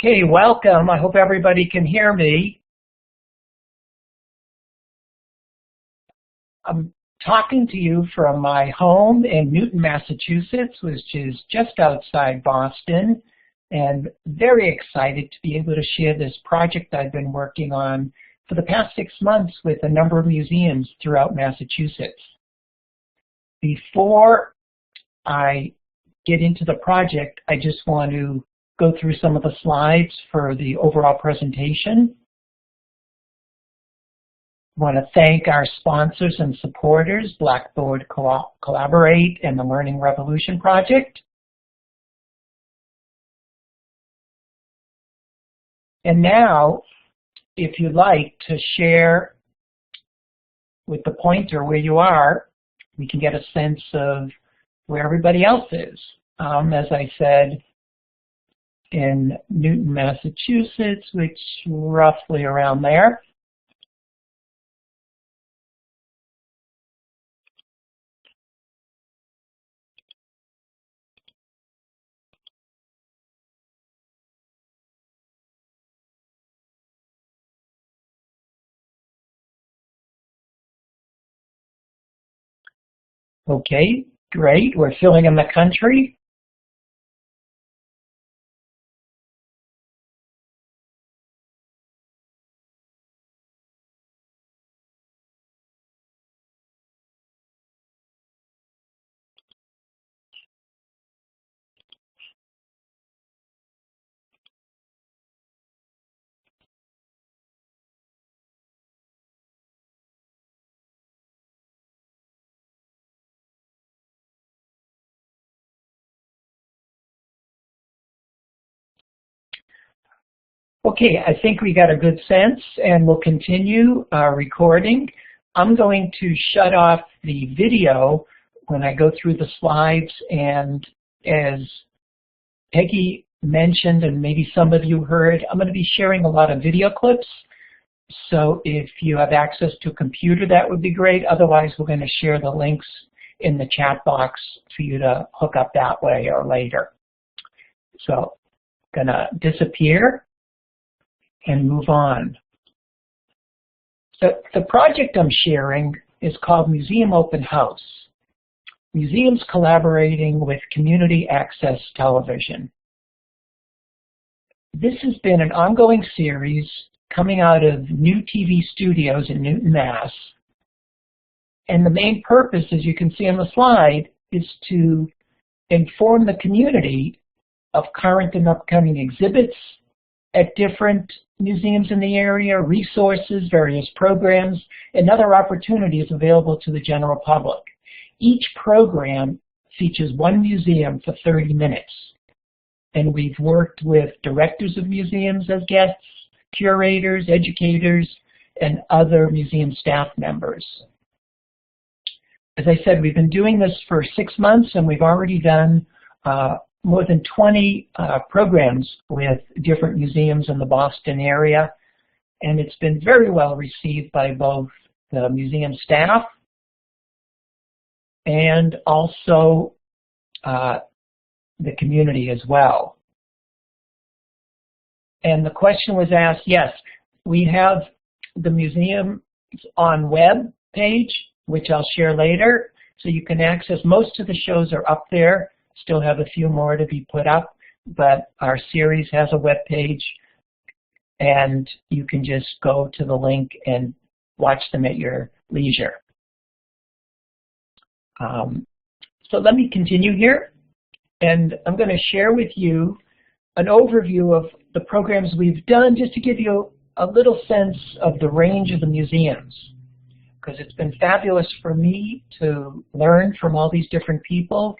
Okay, welcome. I hope everybody can hear me. I'm talking to you from my home in Newton, Massachusetts, which is just outside Boston, and very excited to be able to share this project I've been working on for the past 6 months with a number of museums throughout Massachusetts. Before I get into the project, I just want to go through some of the slides for the overall presentation. I want to thank our sponsors and supporters, Blackboard Collaborate and the Learning Revolution Project. And now, if you'd like to share with the pointer where you are, we can get a sense of where everybody else is. As I said, in Newton, Massachusetts, which roughly around there. Okay, great. We're filling in the country. Okay, I think we got a good sense, and we'll continue our recording. I'm going to shut off the video when I go through the slides, and as Peggy mentioned, and maybe some of you heard, I'm going to be sharing a lot of video clips. So if you have access to a computer, that would be great. Otherwise, we're going to share the links in the chat box for you to hook up that way or later. So I'm going to disappear and move on. So the project I'm sharing is called Museum Open House, Museums Collaborating with Community Access Television. This has been an ongoing series coming out of New TV Studios in Newton, Mass. And the main purpose, as you can see on the slide, is to inform the community of current and upcoming exhibits at different museums in the area, resources, various programs, and other opportunities available to the general public. Each program features one museum for 30 minutes. And we've worked with directors of museums as guests, curators, educators, and other museum staff members. As I said, we've been doing this for 6 months, and we've already done more than 20 programs with different museums in the Boston area, and it's been very well received by both the museum staff and also the community as well. And the question was asked, yes, we have the museum on web page, which I'll share later, so you can access. Most of the shows are up there. Still have a few more to be put up, but our series has a web page, and you can just go to the link and watch them at your leisure. So let me continue here, and I'm going to share with you an overview of the programs we've done, just to give you a little sense of the range of the museums, because it's been fabulous for me to learn from all these different people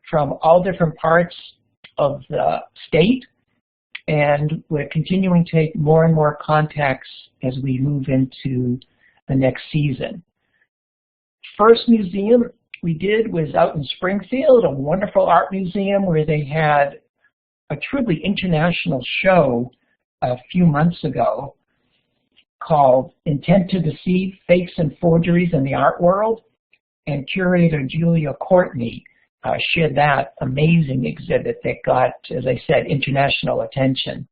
from all different parts of the state, and we're continuing to take more and more contacts as we move into the next season. First museum we did was out in Springfield, a wonderful art museum where they had a truly international show a few months ago called Intent to Deceive, Fakes and Forgeries in the Art World, and curator Julia Courtney shared that amazing exhibit that got, as I said, international attention.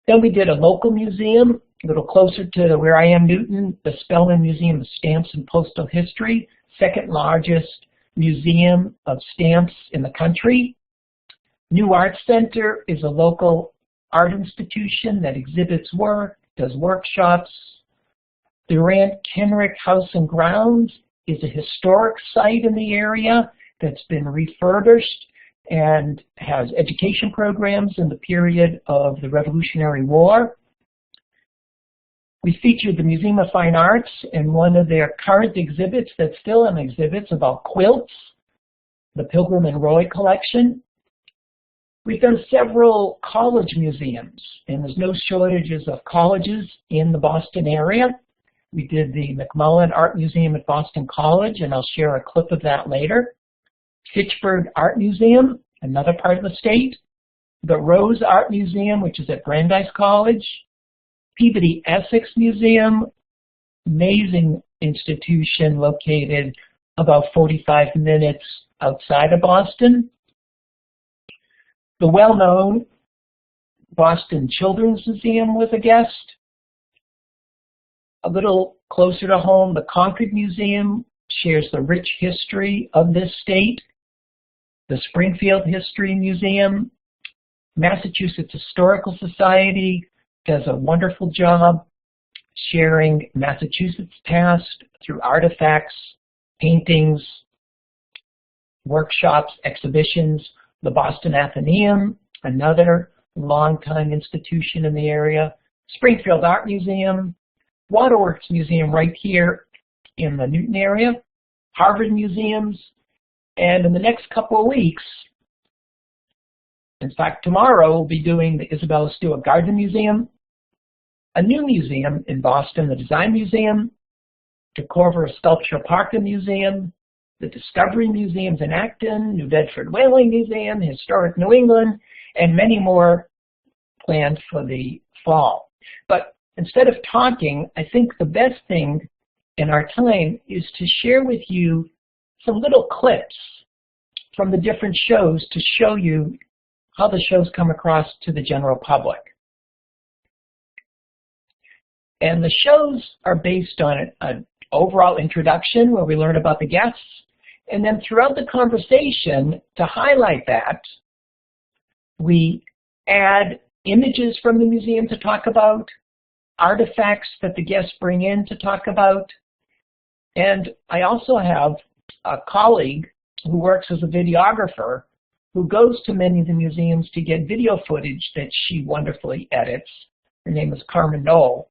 Then we did a local museum, a little closer to where I am, Newton, the Spellman Museum of Stamps and Postal History, second largest museum of stamps in the country. New Arts Center is a local art institution that exhibits work, does workshops. The Rand Kenrick House and Grounds is a historic site in the area that's been refurbished and has education programs in the period of the Revolutionary War. We featured the Museum of Fine Arts in one of their current exhibits that's still in exhibits about quilts, the Pilgrim and Roy collection. We've done several college museums, and there's no shortages of colleges in the Boston area. We did the McMullen Art Museum at Boston College, and I'll share a clip of that later. Fitchburg Art Museum, another part of the state. The Rose Art Museum, which is at Brandeis College. Peabody Essex Museum, amazing institution located about 45 minutes outside of Boston. The well-known Boston Children's Museum was a guest. A little closer to home, the Concord Museum shares the rich history of this state. The Springfield History Museum, Massachusetts Historical Society does a wonderful job sharing Massachusetts past through artifacts, paintings, workshops, exhibitions. The Boston Athenaeum, another longtime institution in the area. Springfield Art Museum, Waterworks Museum right here in the Newton area, Harvard Museums, and in the next couple of weeks, in fact tomorrow, we'll be doing the Isabella Stewart Gardner Museum, a new museum in Boston, the Design Museum, the Corver Sculpture Parker Museum, the Discovery Museums in Acton, New Bedford Whaling Museum, Historic New England, and many more planned for the fall. But instead of talking, I think the best thing in our time is to share with you some little clips from the different shows to show you how the shows come across to the general public. And the shows are based on an overall introduction where we learn about the guests, and then throughout the conversation, to highlight that, we add images from the museum to talk about, artifacts that the guests bring in to talk about, and I also have a colleague who works as a videographer who goes to many of the museums to get video footage that she wonderfully edits. Her name is Carmen Knoll,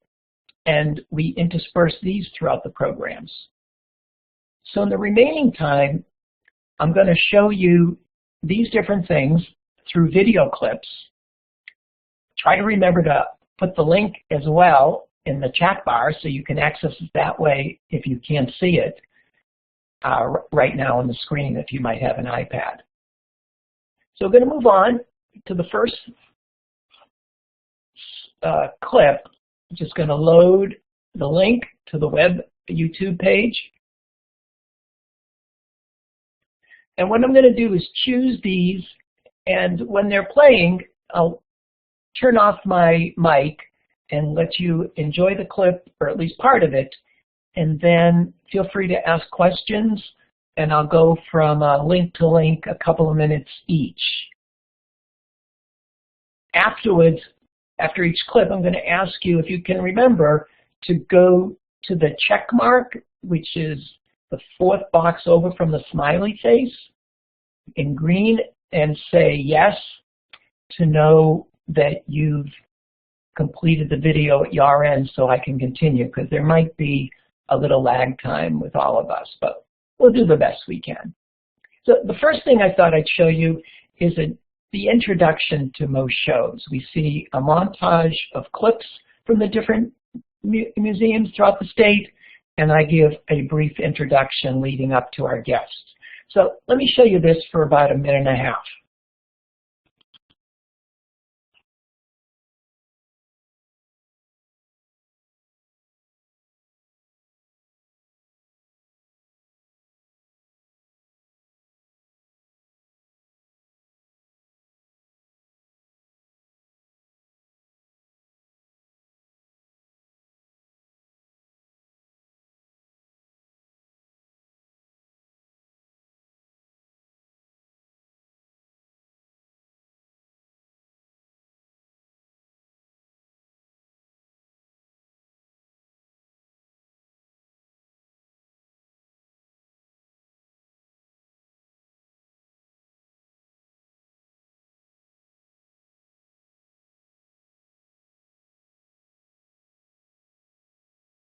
and we intersperse these throughout the programs. So in the remaining time, I'm going to show you these different things through video clips. Try to remember to put the link as well in the chat bar so you can access it that way if you can't see it right now on the screen if you might have an iPad. So we're going to move on to the first clip. I'm just going to load the link to the web YouTube page. And what I'm going to do is choose these, and when they're playing, I'll turn off my mic and let you enjoy the clip, or at least part of it, and then feel free to ask questions, and I'll go from link to link a couple of minutes each. Afterwards, after each clip, I'm going to ask you if you can remember to go to the check mark, which is the fourth box over from the smiley face in green, and say yes to know that you've completed the video at your end so I can continue, because there might be a little lag time with all of us, but we'll do the best we can. So the first thing I thought I'd show you is the introduction to most shows. We see a montage of clips from the different museums throughout the state, and I give a brief introduction leading up to our guests. So let me show you this for about a minute and a half.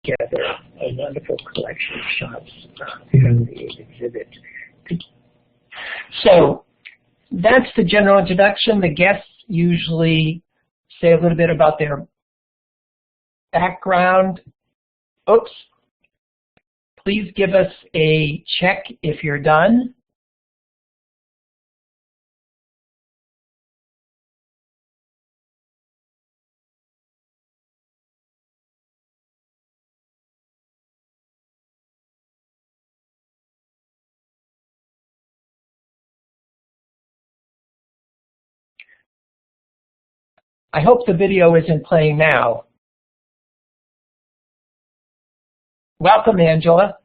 together a wonderful collection of shots from the exhibit. So that's the general introduction. The guests usually say a little bit about their background. Oops. Please give us a check if you're done. I hope the video isn't playing now. Welcome, Angela.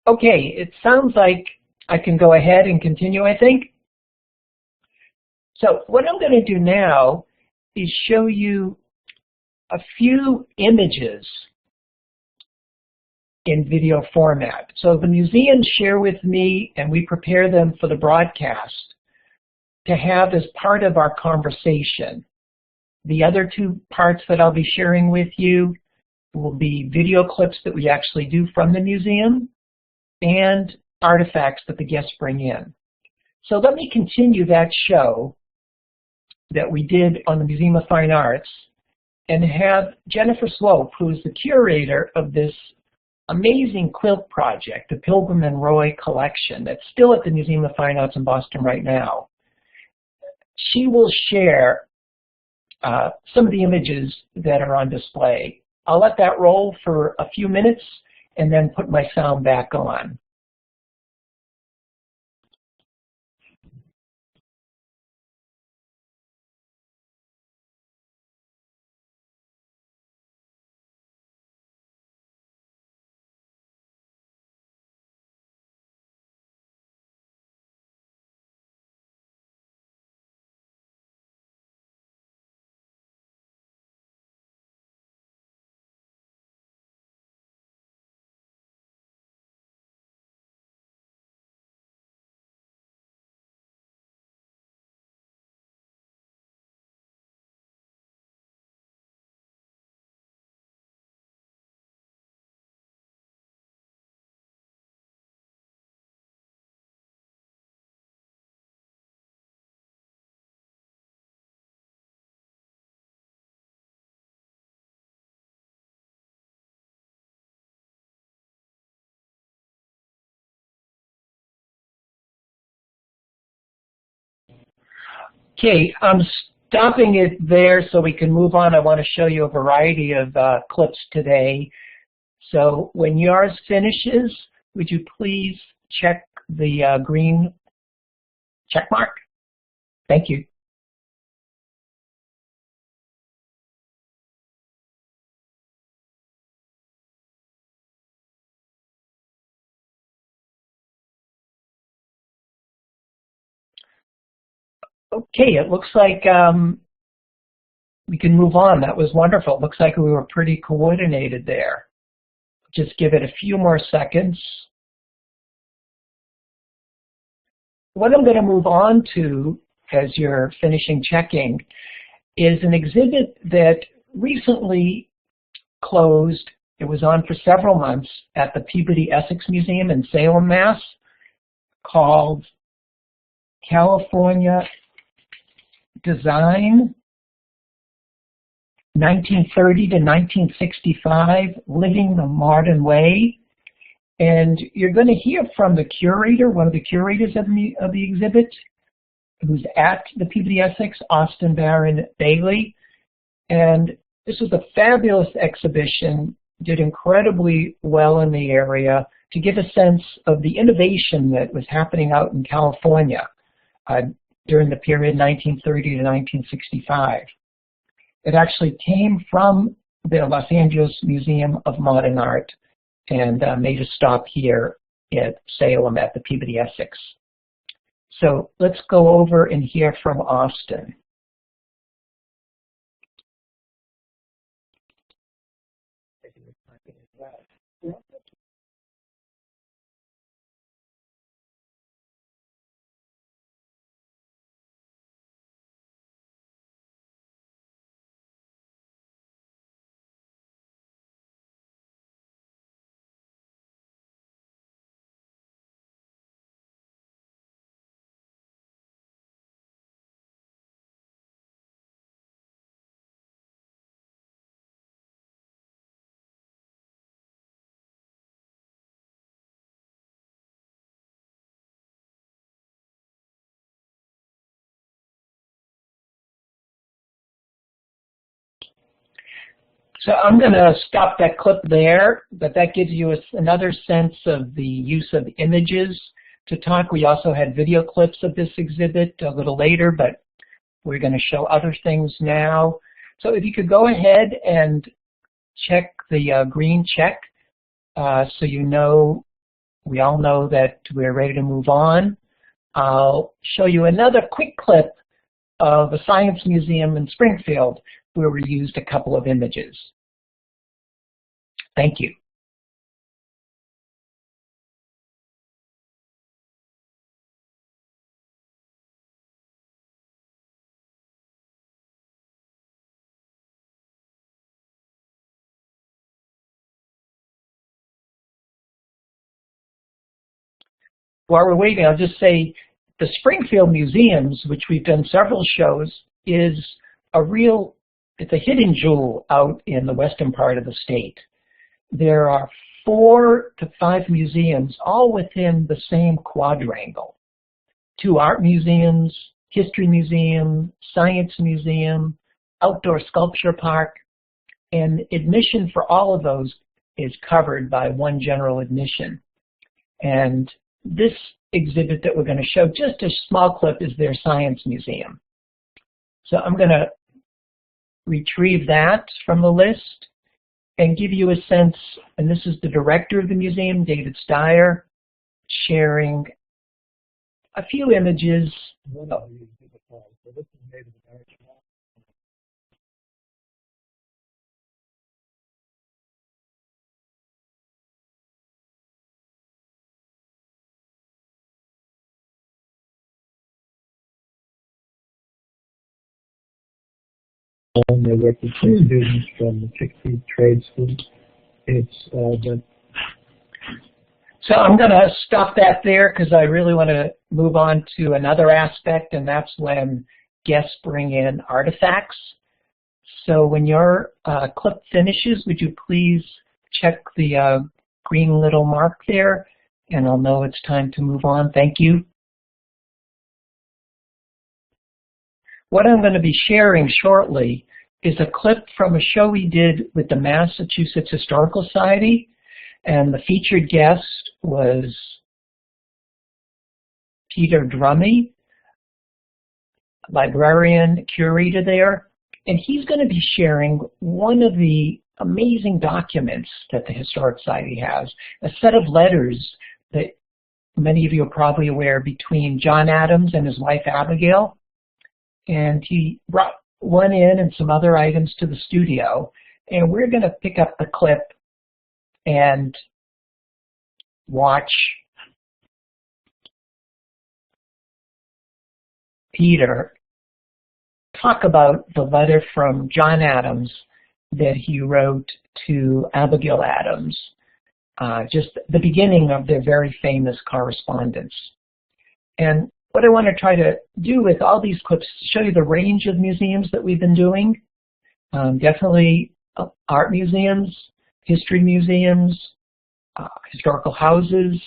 Okay, it sounds like I can go ahead and continue, I think. So what I'm going to do now is show you a few images in video format. So the museums share with me, and we prepare them for the broadcast to have as part of our conversation. The other two parts that I'll be sharing with you will be video clips that we actually do from the museum and artifacts that the guests bring in. So let me continue that show that we did on the Museum of Fine Arts and have Jennifer Slope, who is the curator of this amazing quilt project, the Pilgrim and Roy collection, that's still at the Museum of Fine Arts in Boston right now. She will share some of the images that are on display. I'll let that roll for a few minutes and then put my sound back on. Okay, I'm stopping it there so we can move on. I want to show you a variety of clips today. So when yours finishes, would you please check the green check mark? Thank you. Okay, it looks like we can move on. That was wonderful. It looks like we were pretty coordinated there. Just give it a few more seconds. What I'm going to move on to, as you're finishing checking, is an exhibit that recently closed. It was on for several months at the Peabody Essex Museum in Salem, Mass, called California Design 1930 to 1965, Living the Modern Way. And you're going to hear from the curator, one of the curators of the exhibit, who's at the Peabody Essex, Austin Barron Bailey. And this was a fabulous exhibition, did incredibly well in the area to give a sense of the innovation that was happening out in California during the period 1930 to 1965. It actually came from the Los Angeles Museum of Modern Art and made a stop here at Salem at the Peabody Essex. So let's go over and hear from Austin. So I'm going to stop that clip there, but that gives you another sense of the use of images to talk. We also had video clips of this exhibit a little later, but we're going to show other things now. So if you could go ahead and check the green check so you know, we all know that we're ready to move on. I'll show you another quick clip of a science museum in Springfield where we used a couple of images. Thank you. While we're waiting, I'll just say the Springfield Museums, which we've done several shows, is it's a hidden jewel out in the western part of the state. There are 4 to 5 museums, all within the same quadrangle. 2 art museums, history museum, science museum, outdoor sculpture park, and admission for all of those is covered by one general admission. And this exhibit that we're going to show, just a small clip, is their science museum. So I'm going to retrieve that from the list and give you a sense, and this is the director of the museum, David Steyer, sharing a few images. And they work with some students from the 60 trade schools. So I'm going to stop that there because I really want to move on to another aspect, and that's when guests bring in artifacts. So when your clip finishes, would you please check the green little mark there, and I'll know it's time to move on. Thank you. What I'm going to be sharing shortly is a clip from a show we did with the Massachusetts Historical Society, and the featured guest was Peter Drummey, librarian, curator there, and he's going to be sharing one of the amazing documents that the Historic Society has, a set of letters that many of you are probably aware between John Adams and his wife Abigail. And he brought one in and some other items to the studio. And we're going to pick up the clip and watch Peter talk about the letter from John Adams that he wrote to Abigail Adams, just the beginning of their very famous correspondence. And what I want to try to do with all these clips is show you the range of museums that we've been doing. Definitely art museums, history museums, historical houses,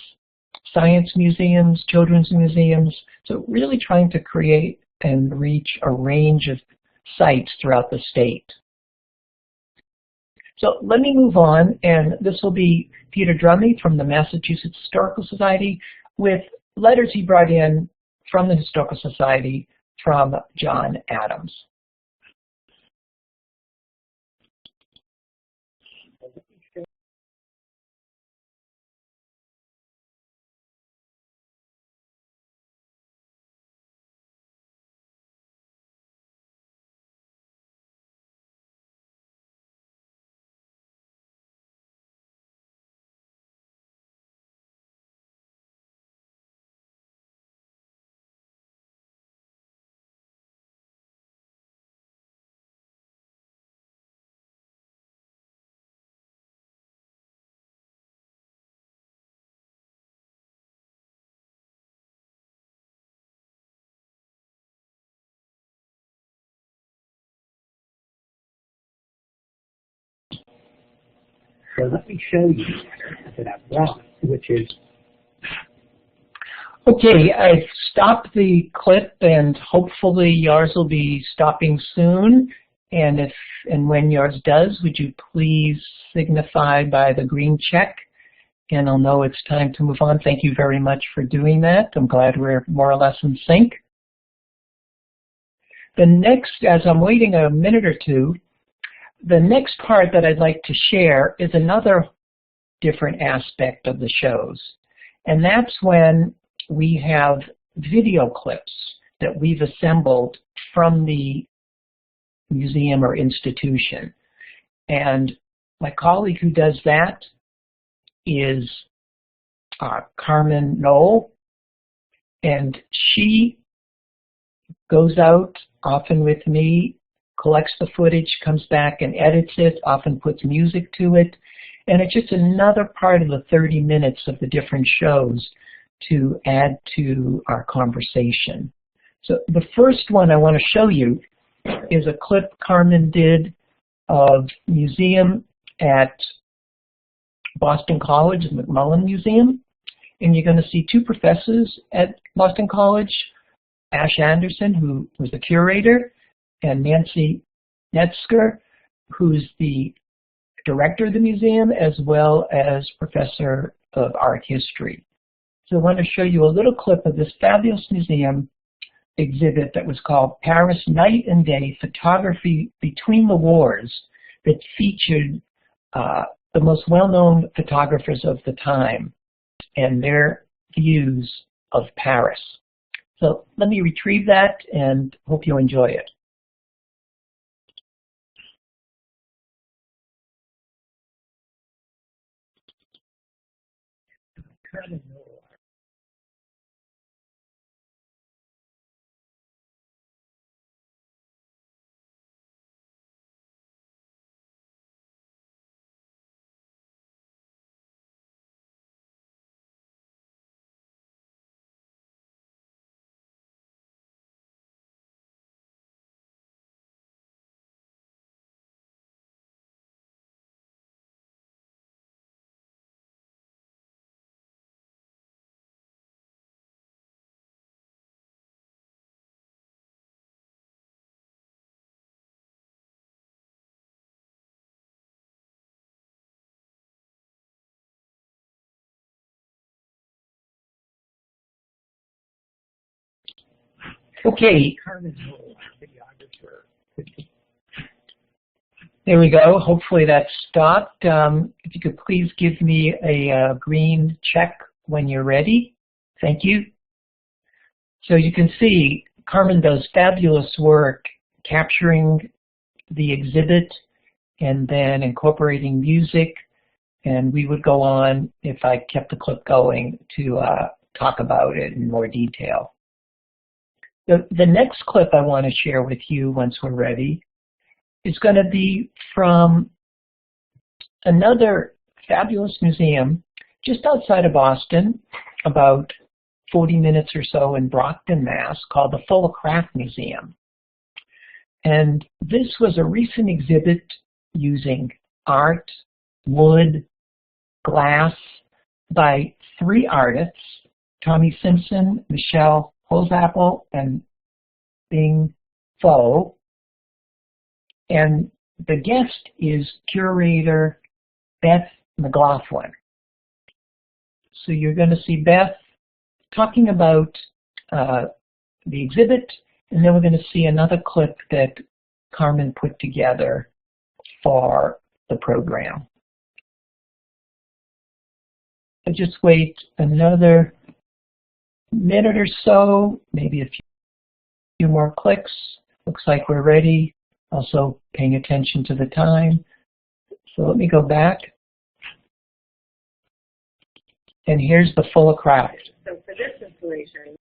science museums, children's museums. So really trying to create and reach a range of sites throughout the state. So let me move on, and this will be Peter Drummey from the Massachusetts Historical Society with letters he brought in from the Historical Society from John Adams. So let me show you that I've brought, which is... Okay, I've stopped the clip, and hopefully yours will be stopping soon. And if and when yours does, would you please signify by the green check, and I'll know it's time to move on. Thank you very much for doing that. I'm glad we're more or less in sync. The next, as I'm waiting a minute or two, the next part that I'd like to share is another different aspect of the shows. And that's when we have video clips that we've assembled from the museum or institution. And my colleague who does that is Carmen Knoll, and she goes out often with me, collects the footage, comes back and edits it, often puts music to it, and it's just another part of the 30 minutes of the different shows to add to our conversation. So the first one I want to show you is a clip Carmen did of museum at Boston College, the McMullen Museum. And you're going to see two professors at Boston College, Ash Anderson, who was the curator, and Nancy Netzker, who's the director of the museum, as well as professor of art history. So I want to show you a little clip of this fabulous museum exhibit that was called Paris Night and Day Photography Between the Wars, that featured the most well-known photographers of the time and their views of Paris. So let me retrieve that and hope you enjoy it. Okay, there we go. Hopefully that stopped. If you could please give me a green check when you're ready. Thank you. So you can see Carmen does fabulous work capturing the exhibit and then incorporating music, and we would go on, if I kept the clip going, to talk about it in more detail. The next clip I want to share with you once we're ready is going to be from another fabulous museum just outside of Boston, about 40 minutes or so in Brockton, Mass., called the Fuller Craft Museum. And this was a recent exhibit using art, wood, glass by three artists, Tommy Simpson, Michelle Holzapfel, and Bing Fo. And the guest is curator Beth McLaughlin. So you're going to see Beth talking about the exhibit, and then we're going to see another clip that Carmen put together for the program. So just wait another minute or so, maybe a few more clicks. Looks like we're ready. Also paying attention to the time. So let me go back. And here's the Fuller Craft. So for this installation,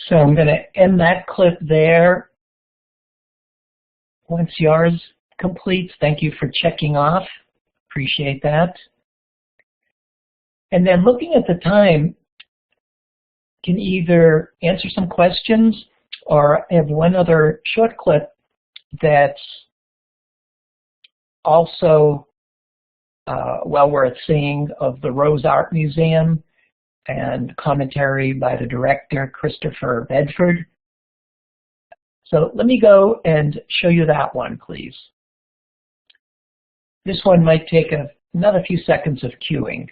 So I'm going to end that clip there. Once yours completes, thank you for checking off. Appreciate that. And then looking at the time, can either answer some questions or I have one other short clip that's also well worth seeing of the Rose Art Museum and commentary by the director, Christopher Bedford. So let me go and show you that one, please. This one might take another few seconds of queuing.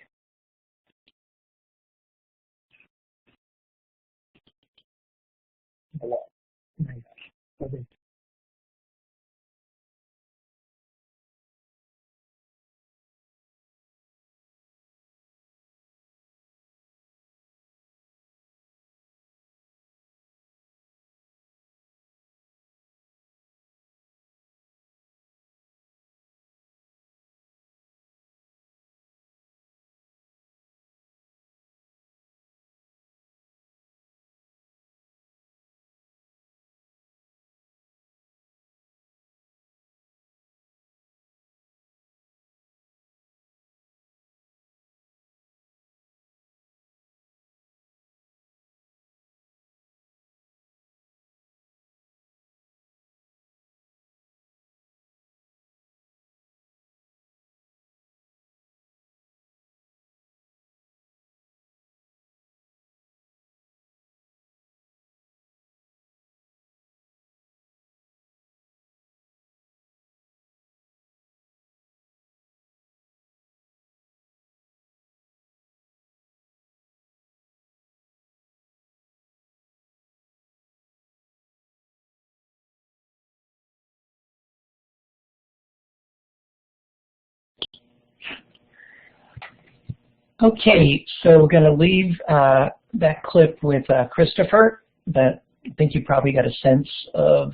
Okay, so we're going to leave that clip with Christopher. But I think you probably got a sense of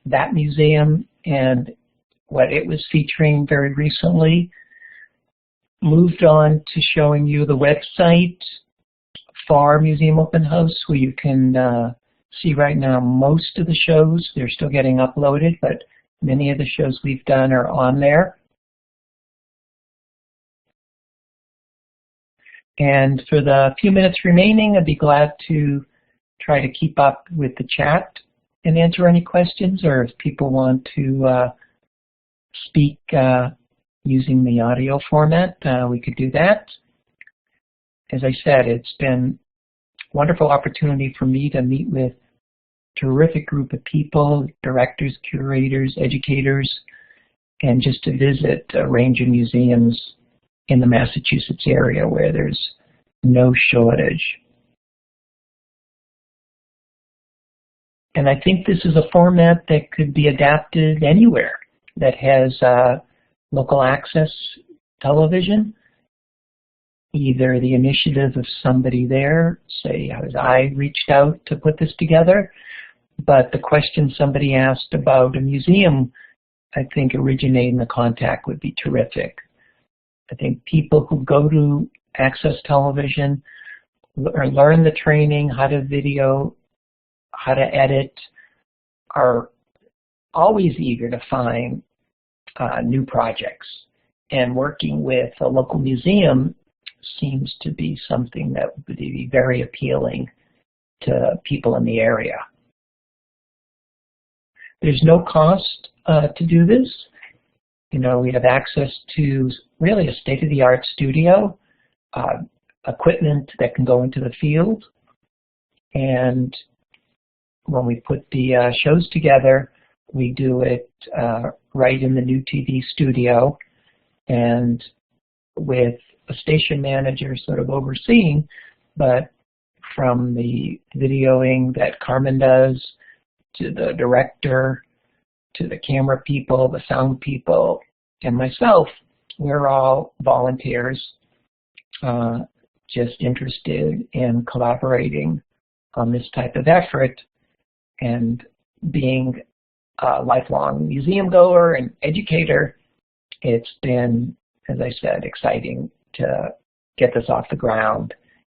that museum and what it was featuring very recently. Moved on to showing you the website for Museum Open House, where you can see right now most of the shows. They're still getting uploaded, but many of the shows we've done are on there. And for the few minutes remaining, I'd be glad to try to keep up with the chat and answer any questions, or if people want to speak using the audio format, we could do that. As I said, it's been a wonderful opportunity for me to meet with a terrific group of people, directors, curators, educators, and just to visit a range of museums in the Massachusetts area where there's no shortage. And I think this is a format that could be adapted anywhere that has local access television, either the initiative of somebody there, say as I reached out to put this together, but the question somebody asked about a museum, I think originating the contact would be terrific. I think people who go to access television or learn the training, how to video, how to edit, are always eager to find new projects. And working with a local museum seems to be something that would be very appealing to people in the area. There's no cost to do this. You know, we have access to really a state-of-the-art studio, equipment that can go into the field, and when we put the shows together, we do it right in the new TV studio, and with a station manager sort of overseeing, but from the videoing that Carmen does, to the director, to the camera people, the sound people, and myself, we're all volunteers, just interested in collaborating on this type of effort. And being a lifelong museum goer and educator, it's been, as I said, exciting to get this off the ground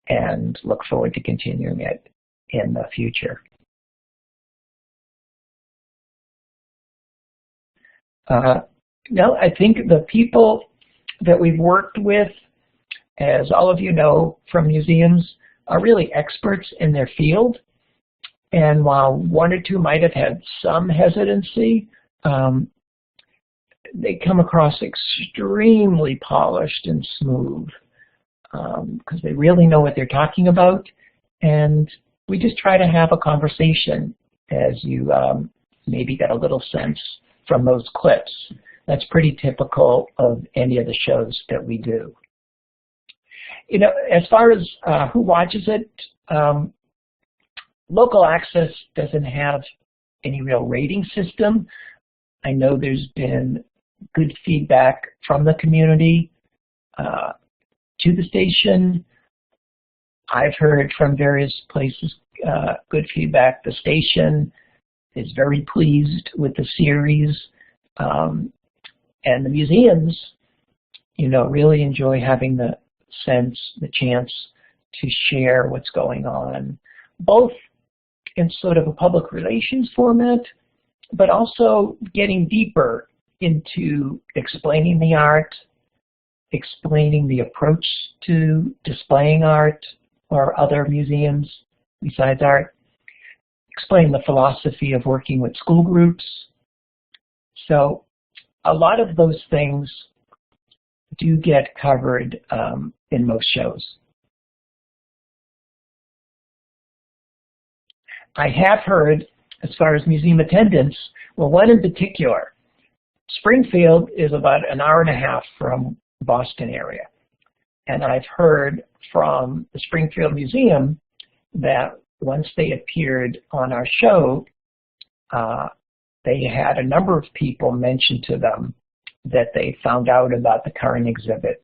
and look forward to continuing it in the future. No, I think the people that we've worked with, as all of you know from museums, are really experts in their field. And while one or two might have had some hesitancy, they come across extremely polished and smooth because they really know what they're talking about. And we just try to have a conversation, as you maybe got a little sense from those clips. That's pretty typical of any of the shows that we do. You know, as far as who watches it, local access doesn't have any real rating system. I know there's been good feedback from the community to the station. I've heard from various places good feedback. The station is very pleased with the series. And the museums, you know, really enjoy having the chance to share what's going on, both in sort of a public relations format, but also getting deeper into explaining the art, explaining the approach to displaying art or other museums besides art, explain the philosophy of working with school groups. So a lot of those things do get covered in most shows. I have heard, as far as museum attendance, well, one in particular, Springfield is about an hour and a half from the Boston area. And I've heard from the Springfield Museum that once they appeared on our show, they had a number of people mention to them that they found out about the current exhibit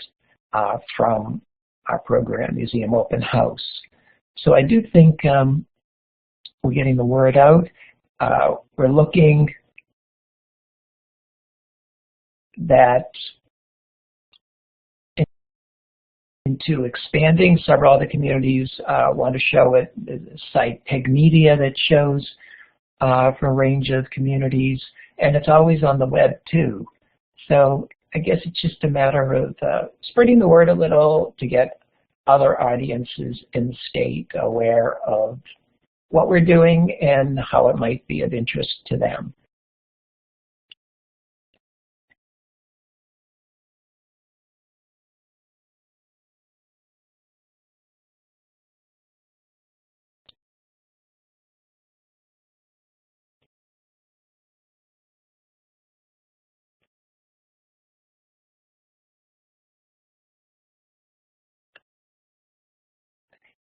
from our program, Museum Open House. So I do think we're getting the word out. We're looking that into expanding. Several other communities want to show it. There's a site, Peg Media, that shows for a range of communities, and it's always on the web too. So I guess it's just a matter of spreading the word a little to get other audiences in the state aware of what we're doing and how it might be of interest to them.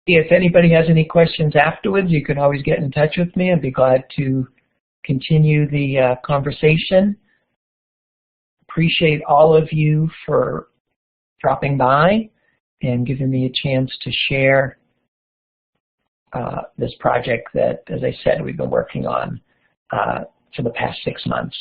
If anybody has any questions afterwards, you can always get in touch with me. I'd be glad to continue the conversation. Appreciate all of you for dropping by and giving me a chance to share this project that, as I said, we've been working on for the past 6 months.